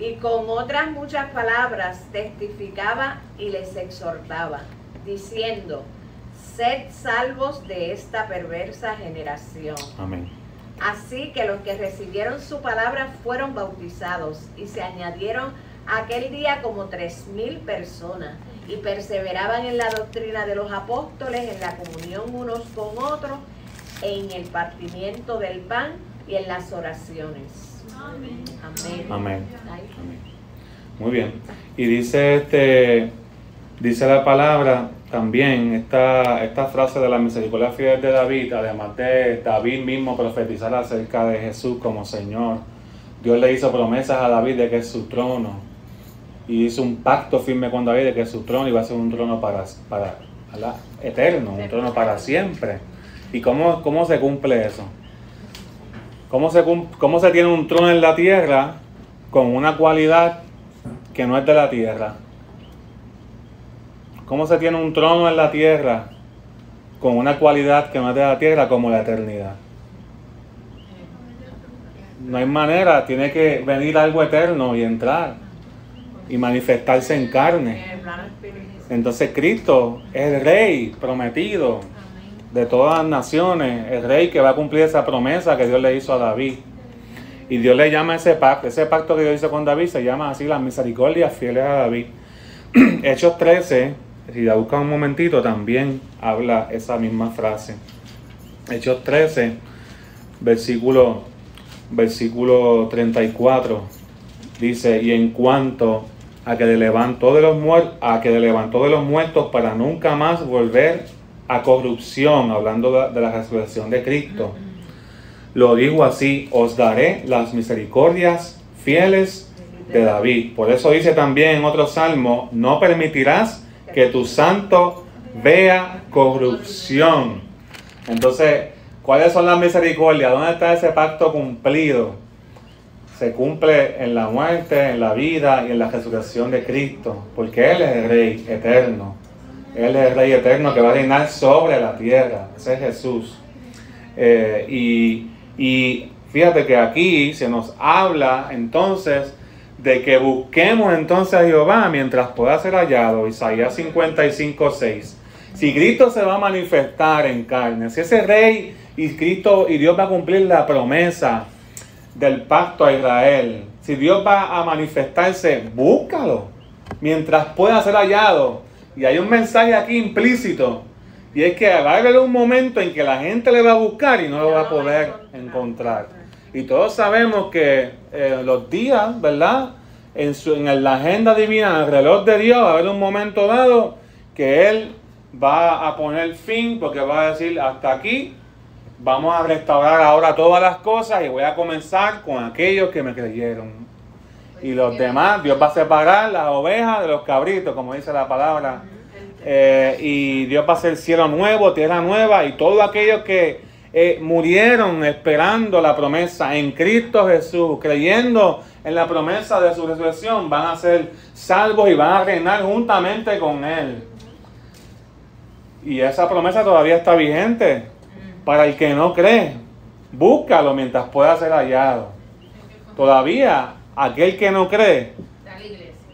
Y con otras muchas palabras testificaba y les exhortaba, diciendo: sed salvos de esta perversa generación. Amén. Así que los que recibieron su palabra fueron bautizados, y se añadieron aquel día como 3,000 personas, y perseveraban en la doctrina de los apóstoles, en la comunión unos con otros, en el partimiento del pan y en las oraciones. Amén. Amén. Amén. Amén. Muy bien. Y dice la palabra también, esta frase de la misericordia fiel de David, además de David mismo profetizar acerca de Jesús como Señor, Dios le hizo promesas a David de que su trono, y hizo un pacto firme con David de que su trono iba a ser un trono para eterno, un trono para siempre. ¿Y cómo se cumple eso? ¿Cómo se tiene un trono en la tierra con una cualidad que no es de la tierra? ¿Cómo se tiene un trono en la tierra con una cualidad que no es de la tierra, como la eternidad? No hay manera, tiene que venir algo eterno y entrar y manifestarse en carne. Entonces Cristo es el Rey prometido de todas las naciones, el Rey que va a cumplir esa promesa que Dios le hizo a David. Y Dios le llama ese pacto que Dios hizo con David, se llama así: las misericordias fieles a David. Hechos 13, si la buscan un momentito, también habla esa misma frase. Hechos 13, versículo 34, dice: y en cuanto a que le levantó de los muertos para nunca más volver a corrupción, hablando de la resurrección de Cristo, lo dijo así: os daré las misericordias fieles de David. Por eso dice también en otro salmo: no permitirás que tu santo vea corrupción. Entonces, ¿cuáles son las misericordias? ¿Dónde está ese pacto cumplido? Se cumple en la muerte, en la vida y en la resurrección de Cristo, porque Él es el Rey eterno. Él es el Rey eterno que va a reinar sobre la tierra. Ese es Jesús. Y fíjate que aquí se nos habla entonces de que busquemos entonces a Jehová mientras pueda ser hallado. Isaías 55:6. Si Cristo se va a manifestar en carne, si ese Rey y Cristo y Dios va a cumplir la promesa del pacto a Israel, si Dios va a manifestarse, búscalo mientras pueda ser hallado. Y hay un mensaje aquí implícito, y es que va a haber un momento en que la gente le va a buscar y no lo va a poder encontrar. Y todos sabemos que los días, ¿verdad? En la agenda divina, en el reloj de Dios, va a haber un momento dado que Él va a poner fin, porque va a decir: hasta aquí, vamos a restaurar ahora todas las cosas y voy a comenzar con aquellos que me creyeron. Y los demás, Dios va a separar las ovejas de los cabritos, como dice la palabra. Y Dios va a hacer cielo nuevo, tierra nueva, y todos aquellos que murieron esperando la promesa en Cristo Jesús, creyendo en la promesa de su resurrección, van a ser salvos y van a reinar juntamente con Él. Y esa promesa todavía está vigente. Para el que no cree, búscalo mientras pueda ser hallado. Todavía, aquel que no cree,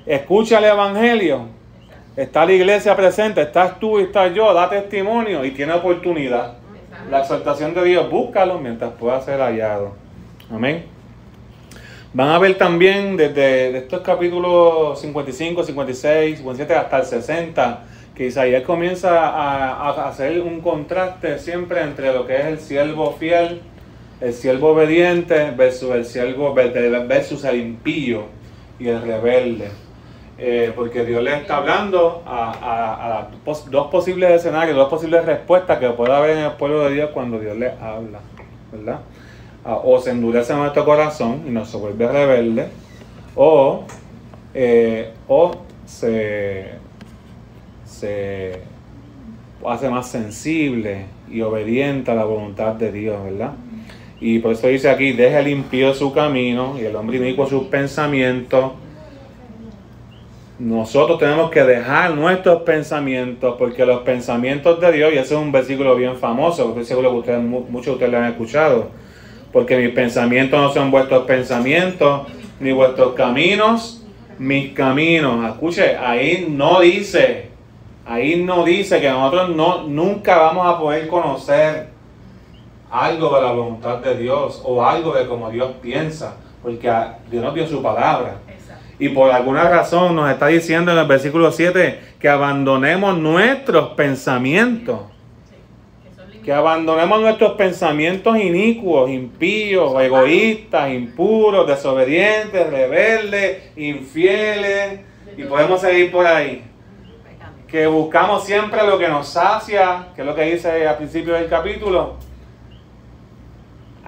escucha el Evangelio, está la iglesia presente, estás tú y estás yo, da testimonio y tiene oportunidad. La exaltación de Dios, búscalo mientras pueda ser hallado. Amén. Van a ver también desde estos capítulos 55, 56, 57 hasta el 60, que Isaías comienza a hacer un contraste siempre entre lo que es el siervo fiel, el siervo obediente versus el siervo versus el impío y el rebelde. Porque Dios le está hablando a dos posibles escenarios, dos posibles respuestas que puede haber en el pueblo de Dios cuando Dios le habla, ¿verdad? O se endurece nuestro corazón y nos vuelve rebelde, o se hace más sensible y obediente a la voluntad de Dios, ¿verdad? Y por eso dice aquí, deja el impío su camino y el hombre inicuo sus pensamientos. Nosotros tenemos que dejar nuestros pensamientos, porque los pensamientos de Dios, y ese es un versículo bien famoso, estoy seguro que muchos de ustedes lo han escuchado, porque mis pensamientos no son vuestros pensamientos, ni vuestros caminos, mis caminos. Escuche, ahí no dice que nosotros nunca vamos a poder conocer algo de la voluntad de Dios o algo de cómo Dios piensa, porque Dios nos dio su palabra. Y por alguna razón nos está diciendo en el versículo 7 que abandonemos nuestros pensamientos. Que abandonemos nuestros pensamientos inicuos, impíos, egoístas, impuros, desobedientes, rebeldes, infieles. Y podemos seguir por ahí. Que buscamos siempre lo que nos sacia, que es lo que dice al principio del capítulo.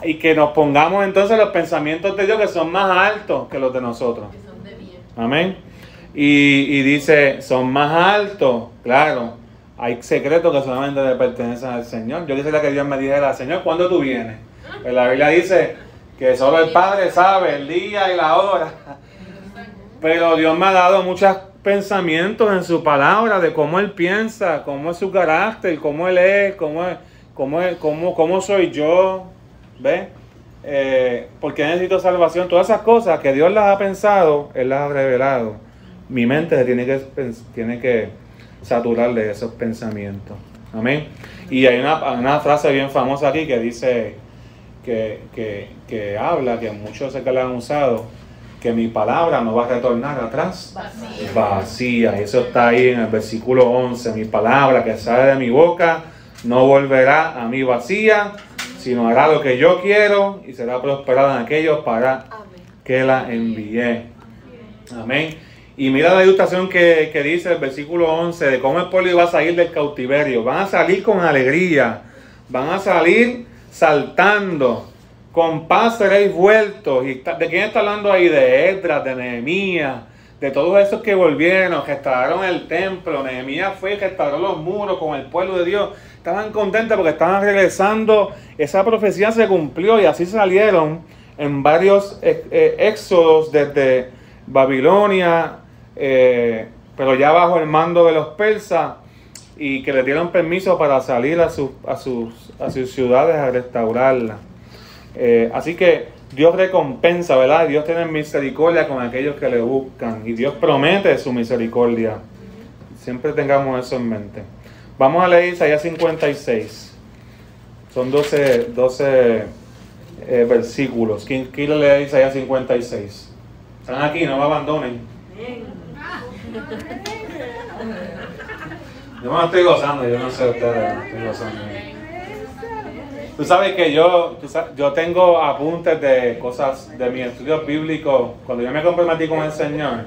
Y que nos pongamos entonces los pensamientos de Dios que son más altos que los de nosotros. Amén. Y dice, son más altos, claro. Hay secretos que solamente le pertenecen al Señor. Yo quisiera que Dios me dijera, Señor, ¿cuándo tú vienes? Pues la Biblia dice que solo el Padre sabe el día y la hora. Pero Dios me ha dado muchos pensamientos en su palabra de cómo Él piensa, cómo es su carácter, cómo Él es, cómo soy yo. ¿Ves? Porque necesito salvación. Todas esas cosas que Dios las ha pensado, Él las ha revelado. Mi mente se tiene que saturar de esos pensamientos. Amén. Y hay una frase bien famosa aquí que dice que habla, que muchos sé que la han usado, que mi palabra no va a retornar atrás vacía. Y eso está ahí en el versículo 11. Mi palabra que sale de mi boca no volverá a mí vacía, sino hará lo que yo quiero y será prosperada en aquellos para que la envié. Amén. Y mira la ilustración que dice el versículo 11 de cómo el pueblo iba a salir del cautiverio. Van a salir con alegría, van a salir saltando, con paz seréis vueltos. ¿Y de quién está hablando ahí? De Esdras, de Nehemías, de todos esos que volvieron, restauraron el templo. Nehemías fue y restauró los muros con el pueblo de Dios. Estaban contentos porque estaban regresando. Esa profecía se cumplió y así salieron en varios éxodos desde Babilonia, pero ya bajo el mando de los persas, y que le dieron permiso para salir a sus ciudades a restaurarlas. Así que Dios recompensa, ¿verdad? Dios tiene misericordia con aquellos que le buscan, y Dios promete su misericordia. Siempre tengamos eso en mente. Vamos a leer Isaías 56. Son 12 versículos. ¿Quién quiere leer Isaías 56? Están aquí, no me abandonen. Yo me estoy gozando, yo no sé ustedes, me estoy gozando. Tú sabes que yo tengo apuntes de cosas de mis estudios bíblicos. Cuando yo me comprometí con el Señor,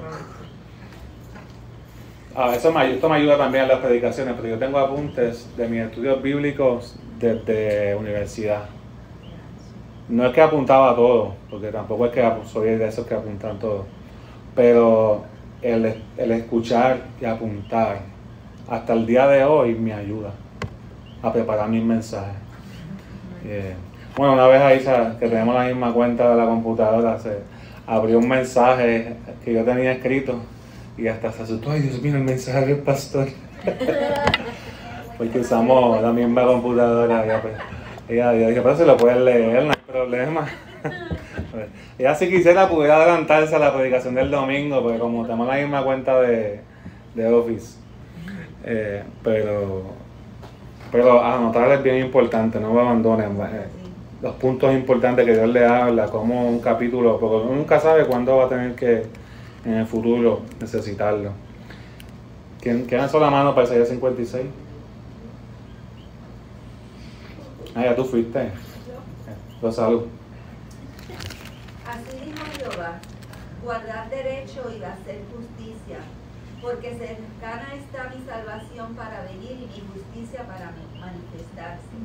esto me ayuda también en las predicaciones, pero yo tengo apuntes de mis estudios bíblicos desde universidad. No es que apuntaba todo, porque tampoco es que soy de esos que apuntan todo, pero el escuchar y apuntar hasta el día de hoy me ayuda a preparar mis mensajes. Bueno, una vez ahí que tenemos la misma cuenta de la computadora, se abrió un mensaje que yo tenía escrito y hasta se asustó. Ay, Dios mío, el mensaje del pastor. Porque usamos la misma computadora. Ella dije, pero se lo pueden leer, no hay problema. Ella si quisiera pudiera adelantarse a la predicación del domingo, porque como tenemos la misma cuenta de Office. Pero anotar es bien importante, no me abandonen. los puntos importantes que Dios le habla, como un capítulo, porque uno nunca sabe cuándo va a tener que en el futuro necesitarlo. ¿Quién alzó la mano para Isaías 56? Ah, ya tú fuiste. Los salud. Así dijo Jehová: guardad derecho y hacer justicia, porque cercana está mi salvación para venir y mi justicia para manifestarse.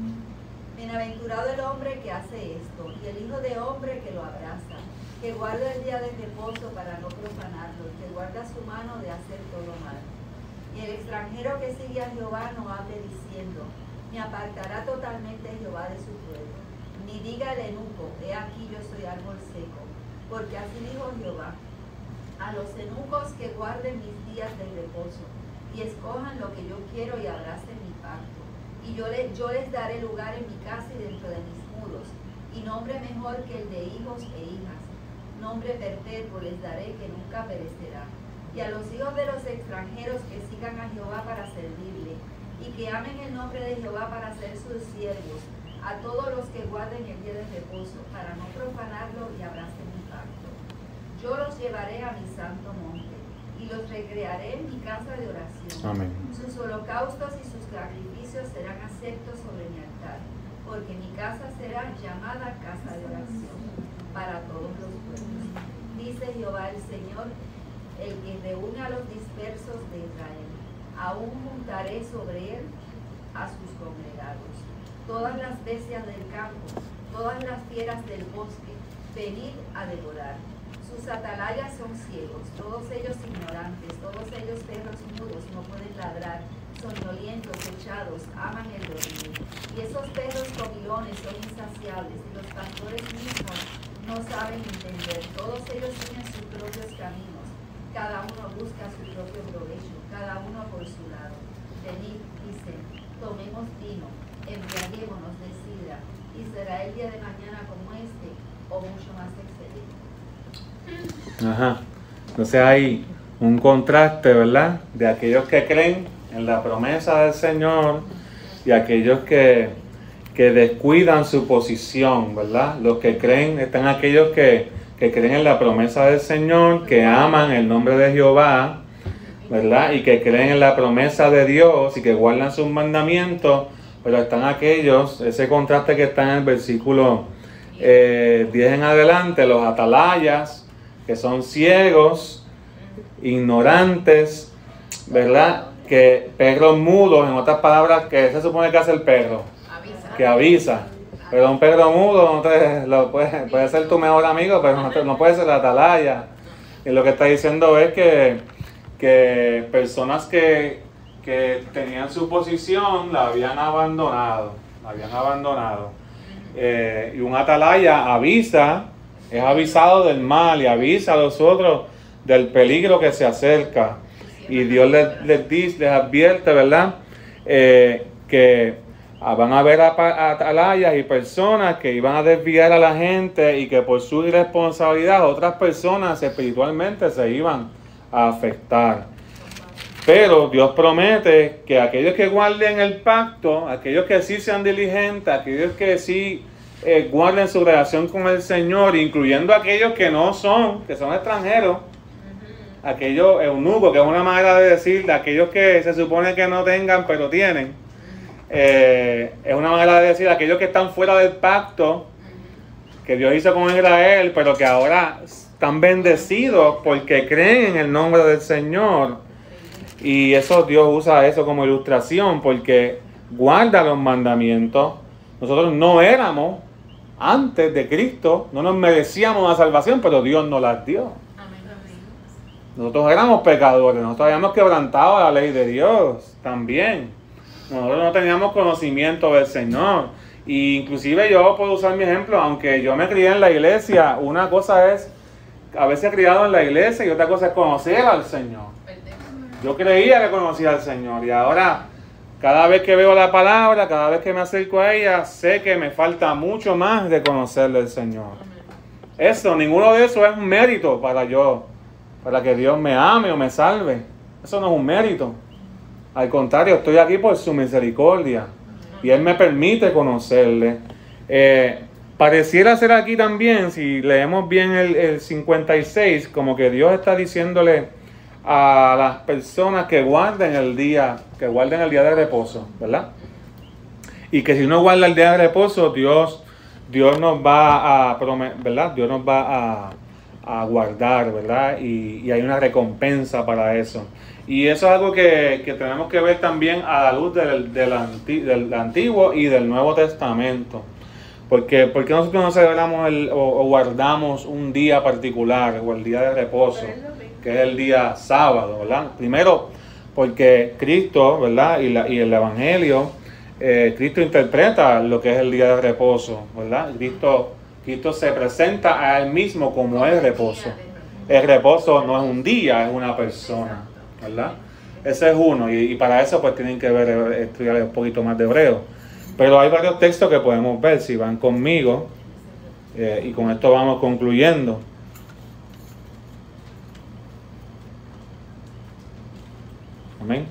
Bienaventurado el hombre que hace esto, y el hijo de hombre que lo abraza, que guarda el día de reposo para no profanarlo, que guarda su mano de hacer todo mal. Y el extranjero que sigue a Jehová no hable diciendo: me apartará totalmente Jehová de su pueblo. Ni diga el eunuco: he aquí yo soy árbol seco. Porque así dijo Jehová: a los eunucos que guarden mis días de reposo, y escojan lo que yo quiero y abracen mi pacto. Y yo les daré lugar en mi casa y dentro de mis muros, y nombre mejor que el de hijos e hijas. Nombre perpetuo les daré que nunca perecerá. Y a los hijos de los extranjeros que sigan a Jehová para servirle, y que amen el nombre de Jehová para ser sus siervos, a todos los que guarden el día de reposo, para no profanarlo y abracen mi pacto. Yo los llevaré a mi santo monte, y los recrearé en mi casa de oración. Amén. Sus holocaustos y sus sacrificios serán aceptos sobre mi altar, porque mi casa será llamada casa de oración para todos los pueblos. Dice Jehová el Señor, el que reúne a los dispersos de Israel. Aún juntaré sobre él a sus congregados. Todas las bestias del campo, todas las fieras del bosque, venid a devorar. Sus atalayas son ciegos, todos ellos ignorantes, todos ellos perros mudos, no pueden ladrar, soñolientos, echados, aman el dormir. Y esos perros comilones son insaciables, y los pastores mismos no saben entender. Todos ellos siguen sus propios caminos, cada uno busca su propio provecho, cada uno por su lado. Venid, dicen, tomemos vino, embriaguémonos de sidra, y será el día de mañana como este, o mucho más excelente. Ajá. Entonces hay un contraste, ¿verdad? De aquellos que creen en la promesa del Señor y aquellos que descuidan su posición, ¿verdad? Los que creen, están aquellos que creen en la promesa del Señor, que aman el nombre de Jehová, ¿verdad? Y que creen en la promesa de Dios y que guardan sus mandamientos, pero están aquellos, ese contraste que está en el versículo 10 en adelante, los atalayas, que son ciegos, ignorantes, ¿verdad? Que perros mudos, en otras palabras, que se supone que hace el perro, que avisa. Pero un perro mudo puede ser tu mejor amigo, pero no puede ser la atalaya. Y lo que está diciendo es que personas que tenían su posición la habían abandonado. Y un atalaya avisa, es avisado del mal y avisa a los otros del peligro que se acerca. Y Dios les advierte, ¿verdad? Que van a haber atalayas y personas que iban a desviar a la gente y que por su irresponsabilidad otras personas espiritualmente se iban a afectar. Pero Dios promete que aquellos que guarden el pacto, aquellos que sí sean diligentes, aquellos que sí guarden su relación con el Señor, incluyendo aquellos que no son, que son extranjeros, aquellos eunucos, que es una manera de decir, de aquellos que se supone que no tengan, pero tienen, es una manera de decir, aquellos que están fuera del pacto que Dios hizo con Israel, pero que ahora están bendecidos porque creen en el nombre del Señor. Y eso Dios usa eso como ilustración, porque guarda los mandamientos. Nosotros no éramos, antes de Cristo, no nos merecíamos la salvación, pero Dios nos las dio. Nosotros éramos pecadores, nosotros habíamos quebrantado la ley de Dios también. Nosotros no teníamos conocimiento del Señor. Y inclusive yo puedo usar mi ejemplo, aunque yo me crié en la iglesia, una cosa es haberse criado en la iglesia y otra cosa es conocer al Señor. Yo creía que conocía al Señor y ahora cada vez que veo la palabra, cada vez que me acerco a ella, sé que me falta mucho más de conocerle al Señor. Eso, ninguno de eso es un mérito para que Dios me ame o me salve. Eso no es un mérito. Al contrario, estoy aquí por su misericordia y Él me permite conocerle. pareciera ser aquí también, si leemos bien el 56, como que Dios está diciéndole a las personas que guarden el día de reposo, ¿verdad? Y que si uno guarda el día de reposo, Dios nos va a ¿verdad? Dios nos va a guardar, ¿verdad? Y hay una recompensa para eso. Y eso es algo que tenemos que ver también a la luz del Antiguo y del Nuevo Testamento. Porque nosotros no celebramos o guardamos un día particular, o el día de reposo, que es el día sábado, ¿verdad? Primero, porque Cristo, ¿verdad? Y el Evangelio, Cristo interpreta lo que es el día de reposo, ¿verdad? Cristo se presenta a Él mismo como el reposo. El reposo no es un día, es una persona, ¿verdad? Ese es uno, y para eso pues tienen que estudiar un poquito más de hebreo. Pero hay varios textos que podemos ver, si van conmigo, y con esto vamos concluyendo. Amén.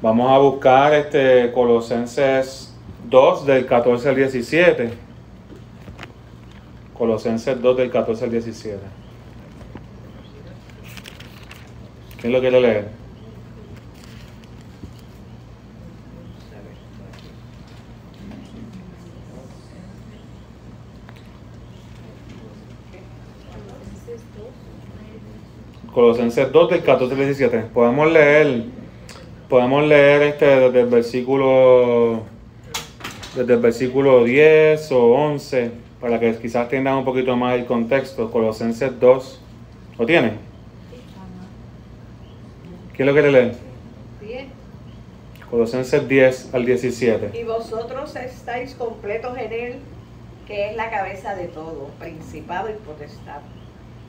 Vamos a buscar Colosenses 2 del 14 al 17. Colosenses 2 del 14 al 17. ¿Quién lo quiere leer? Colosenses 2 del 14 al 17. Podemos leer desde el versículo 10 o 11, para que quizás tengan un poquito más el contexto. Colosenses 2. ¿Lo tienen? ¿Quién lo quiere leer? 10. Colosenses 10 al 17. Y vosotros estáis completos en Él, que es la cabeza de todo, principado y potestad.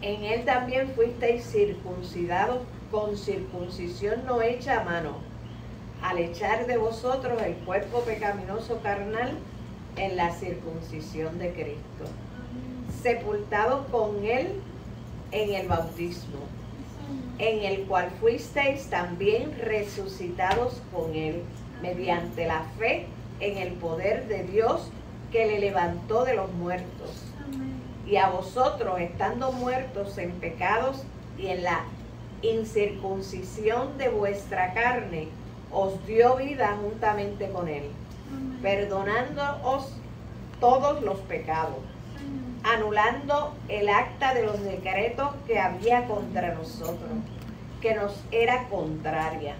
En Él también fuisteis circuncidados con circuncisión no hecha a mano, al echar de vosotros el cuerpo pecaminoso carnal en la circuncisión de Cristo, sepultados con Él en el bautismo, en el cual fuisteis también resucitados con Él, mediante la fe en el poder de Dios que le levantó de los muertos. Y a vosotros, estando muertos en pecados y en la incircuncisión de vuestra carne, os dio vida juntamente con Él, perdonándoos todos los pecados, anulando el acta de los decretos que había contra nosotros, que nos era contraria,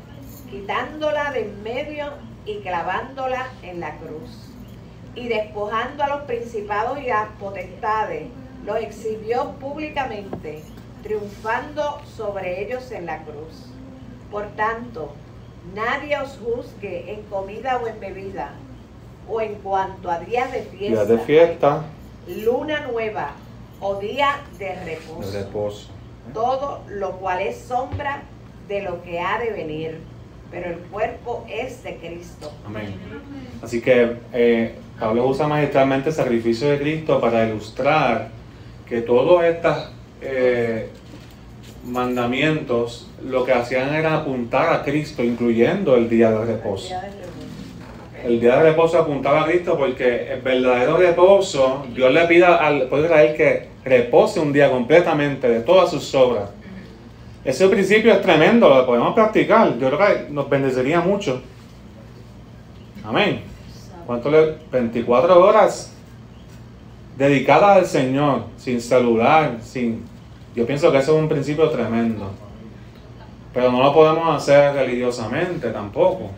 quitándola de en medio y clavándola en la cruz. Y despojando a los principados y a las potestades, los exhibió públicamente, triunfando sobre ellos en la cruz. Por tanto, nadie os juzgue en comida o en bebida, o en cuanto a días de fiesta, luna nueva o día de reposo. Todo lo cual es sombra de lo que ha de venir, pero el cuerpo es de Cristo. Amén. Así que Pablo usa magistralmente el sacrificio de Cristo para ilustrar que todos estos mandamientos lo que hacían era apuntar a Cristo, incluyendo el día de reposo. El día de reposo apuntaba a Cristo porque el verdadero reposo, Dios le pide al pueblo de Israel que repose un día completamente de todas sus obras. Ese principio es tremendo, lo podemos practicar. Yo creo que nos bendeciría mucho. Amén. ¿Cuánto 24 horas dedicadas al Señor, sin celular, Yo pienso que eso es un principio tremendo. Pero no lo podemos hacer religiosamente tampoco.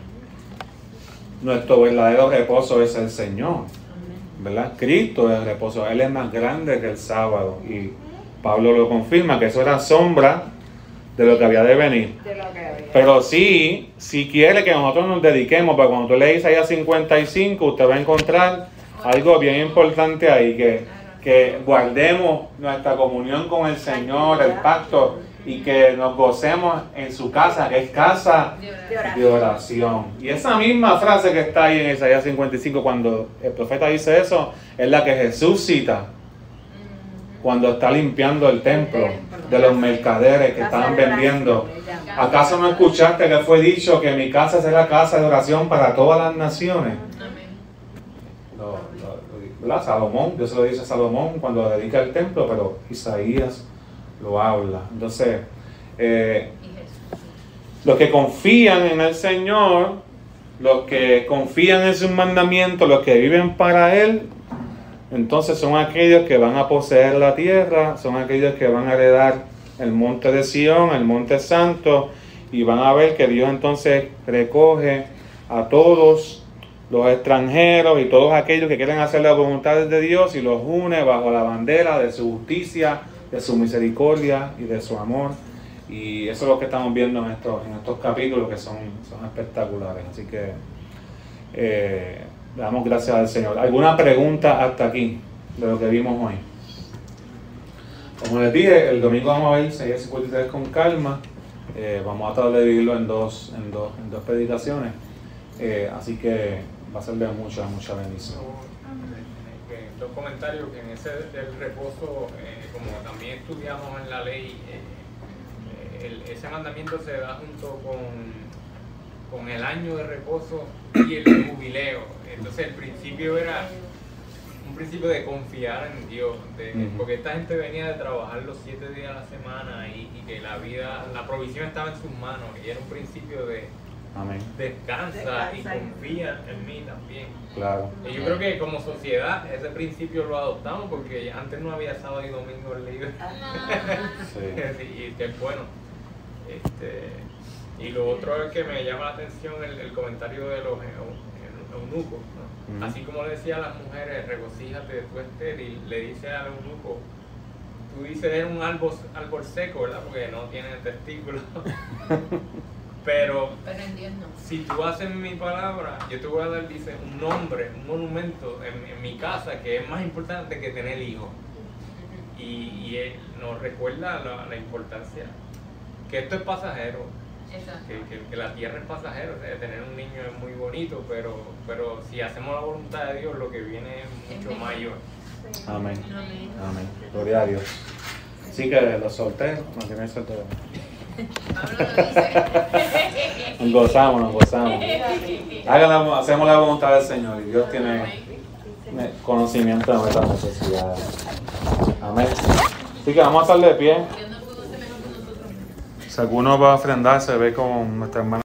Nuestro verdadero reposo es el Señor, ¿verdad? Cristo es el reposo. Él es más grande que el sábado. Y Pablo lo confirma, que eso era sombra de lo que había de venir. Pero sí quiere que nosotros nos dediquemos, porque cuando tú lees Isaías 55, usted va a encontrar algo bien importante ahí, que guardemos nuestra comunión con el Señor, el pacto, y que nos gocemos en su casa, que es casa de oración. Y esa misma frase que está ahí en Isaías 55, cuando el profeta dice eso, es la que Jesús cita cuando está limpiando el templo de los mercaderes que estaban vendiendo. ¿Acaso no escuchaste que fue dicho que mi casa será casa de oración para todas las naciones? ¿verdad? Salomón, Dios se lo dice a Salomón cuando dedica el templo, pero Isaías lo habla. Entonces, los que confían en el Señor, los que confían en sus mandamientos, los que viven para Él, entonces son aquellos que van a poseer la tierra, son aquellos que van a heredar el monte de Sión, el monte santo, y van a ver que Dios entonces recoge a todos los extranjeros y todos aquellos que quieren hacer la voluntad de Dios y los une bajo la bandera de su justicia, de su misericordia y de su amor. Y eso es lo que estamos viendo en estos capítulos, que son espectaculares. Así que le damos gracias al Señor. ¿Alguna pregunta hasta aquí de lo que vimos hoy? Como les dije, el domingo vamos a ver 6:53 con calma. Vamos a tratar de dividirlo en dos predicaciones. Así que va a ser de mucha bendición. Dos comentarios, que en ese del reposo, como también estudiamos en la ley, ese mandamiento se da junto con el año de reposo y el jubileo. Entonces el principio era un principio de confiar en Dios, porque esta gente venía de trabajar los 7 días a la semana y que la provisión estaba en sus manos, y era un principio de Amén. Descansa y confía en mí también. Claro. Y yo creo que como sociedad ese principio lo adoptamos, porque antes no había sábado y domingo libre. Sí. Y que es bueno. Y lo otro es que me llama la atención el comentario de los eunucos, ¿no? Así como le decía a las mujeres, regocíjate de tu estéril, le dice al eunuco, tú dices es un árbol seco, ¿verdad? Porque no tiene testículos. Pero entiendo. Si tú haces mi palabra, yo te voy a dar, dice, un nombre, un monumento en mi casa, que es más importante que tener hijos. Y él nos recuerda la importancia, que esto es pasajero. Que la tierra es pasajero. O sea, tener un niño es muy bonito, pero si hacemos la voluntad de Dios, lo que viene es mucho mayor. Amén. Amén. Gloria a Dios. Así que los solteros, mantener solteros. Nos gozamos. Hacemos la voluntad del Señor, y Dios tiene conocimiento de nuestras necesidades. Amén. Así que vamos a estar de pie. Si alguno va a ofrendar, se ve con nuestra hermana.